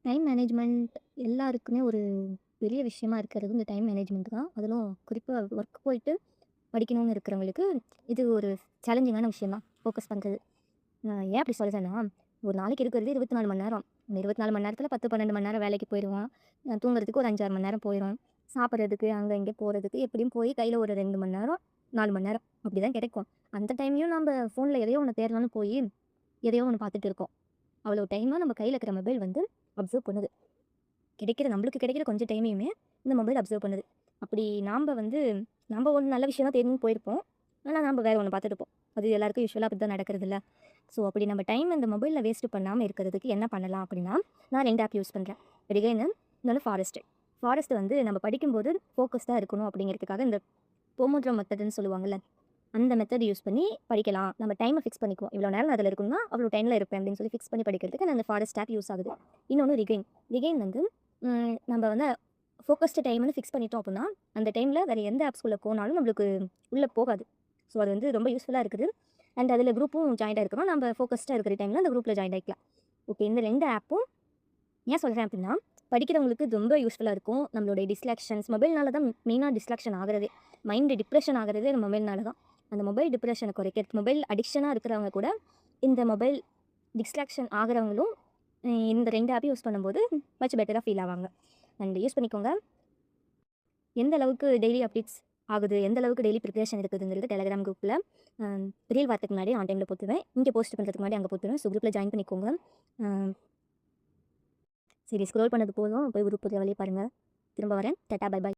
Time management எல்லாருக்குமே ஒரு பெரிய விஷயமா இருக்கிறது இந்த டைம் மேனேஜ்மெண்ட் தான். அதிலும் குறிப்பா ஒர்க் போயிட்டு படிக்கணும்னு இருக்கிறவங்களுக்கு இது ஒரு சேலஞ்சிங்கான விஷயம் தான் ஃபோக்கஸ் பண்ணுறது. ஏன் அப்படி சொல்கிறேன்னா, ஒரு நாளைக்கு இருக்கிறது 24 மணி நேரம். இந்த 24 மணி நேரத்தில் 10, 12 மணி நேரம் வேலைக்கு போயிடுவோம். தூங்குறதுக்கு ஒரு 5, 6 மணி நேரம் போயிடும். சாப்பிட்றதுக்கு அங்கே இங்கே போகிறதுக்கு எப்படியும் போய் கையில் ஒரு 2 மணி நேரம் 4 மணி நேரம் அப்படி தான் கிடைக்கும். அந்த டைம்லையும் நம்ம ஃபோனில் எதையோ ஒன்று தேடலாம்னு போய் எதையோ ஒன்று பார்த்துட்டு இருக்கோம். அவ்வளோ டைமாக நம்ம கையில் இருக்கிற மொபைல் வந்து அப்சர்வ் பண்ணுது. நம்மளுக்கு கிடைக்கிற கொஞ்சம் டைமையுமே இந்த மொபைல் அப்சர்வ் பண்ணுது. அப்படி நம்ம ஒண்ணு நல்ல விஷயம் தான் தேடணும்னு போயிருப்போம். ஆனா நம்ம வேற ஒண்ணு பார்த்துட்டு இருப்போம். அது எல்லாருக்கும் யூசுவலா அப்படிதான் நடக்கிறதுல்ல. ஸோ அப்படி நம்ம டைம் இந்த மொபைல்ல வேஸ்ட் பண்ணாம இருக்கிறதுக்கு என்ன பண்ணலாம் அப்படின்னா, நான் 2 ஆப் யூஸ் பண்றேன். ரிகைனு, இன்னொன்னு ஃபாரஸ்ட். ஃபாரஸ்ட் வந்து நம்ம படிக்கும்போது ஃபோக்கஸ்டா இருக்கணும் அப்படிங்கிறதுக்காக இந்த போமோட்ரோ மெத்தட்ன்னு சொல்லுவாங்கல்ல. அந்த மெத்தட் யூஸ் பண்ணி படிக்கலாம். நம்ம டைமை ஃபிக்ஸ் பண்ணிக்குவோம். இவ்வளோ நேரம் நான் அதில இருக்கணும்னா, அவ்வளோ டைம்ல இருப்பேன் அப்படின்னு சொல்லி ஃபிக்ஸ் பண்ணி படிக்கிறதுக்கு அந்த ஃபாரஸ்ட் ஆப் யூஸ் ஆகுது. இன்னொன்னு ரிகைன். ரிகைன் வந்து நம்ம வந்து ஃபோக்கஸ்டு டைம்னு ஃபிக்ஸ் பண்ணிட்டோம் அப்படின்னா, அந்த டைமில் வேறு எந்த ஆப்ஸ்குள்ளே போனாலும் நம்மளுக்கு உள்ளே போகாது. ஸோ அது வந்து ரொம்ப யூஸ்ஃபுல்லாக இருக்குது. அண்ட் அதில் குரூப்பும் ஜாயின்ட் ஆகிருக்கிறோம். நம்ம ஃபோக்கஸ்டாக இருக்கிற டைமில் அந்த குரூப்பில் ஜாயின் ஆகிக்கலாம். ஓகே, இந்த 2 ஆப்பும் ஏன் சொல்கிறேன் அப்படின்னா, படிக்கிறவங்களுக்கு ரொம்ப யூஸ்ஃபுல்லாக இருக்கும். நம்மளுடைய டிஸ்ட்ராக்ஷன்ஸ் மொபைல்னால தான் மெயினாக டிஸ்ட்ராக்ஷன் ஆகிறதே. மைண்டு டிப்ரெஷன் ஆகிறதே அந்த மொபைல்னால தான். அந்த மொபைல் டிப்ரெஷனை குறைக்கிறது மொபைல் அடிக்ஷனாக இருக்கிறவங்க கூட இந்த மொபைல் டிஸ்ட்ராக்ஷன் ஆகிறவங்களும் இந்த 2 ஆப்பையும் யூஸ் பண்ணும்போது மச் பெட்டராக ஃபீல் ஆவாங்க. அண்ட் யூஸ் பண்ணிக்கோங்க. எந்த அளவுக்கு டெய்லி அப்டேட்ஸ் ஆகுது, எந்த அளவுக்கு டெய்லி ப்ரிப்பரேஷன் இருக்குதுங்கிறது டெலிகிராம் குரூப்பில் ரீல் வரதுக்கு முன்னாடி ஆன் டைமில் போட்டுருவேன். இங்கே போஸ்ட் பண்ணுறதுக்கு முன்னாடி அங்கே போட்டுருவேன். ஸோ குரூப்பில் ஜாயின் பண்ணிக்கோங்க. சரி, ஸ்க்ரோல் பண்ணது போதும். போய் குரூப் வேலையை பாருங்கள். திரும்ப வரேன். Tata, bye bye.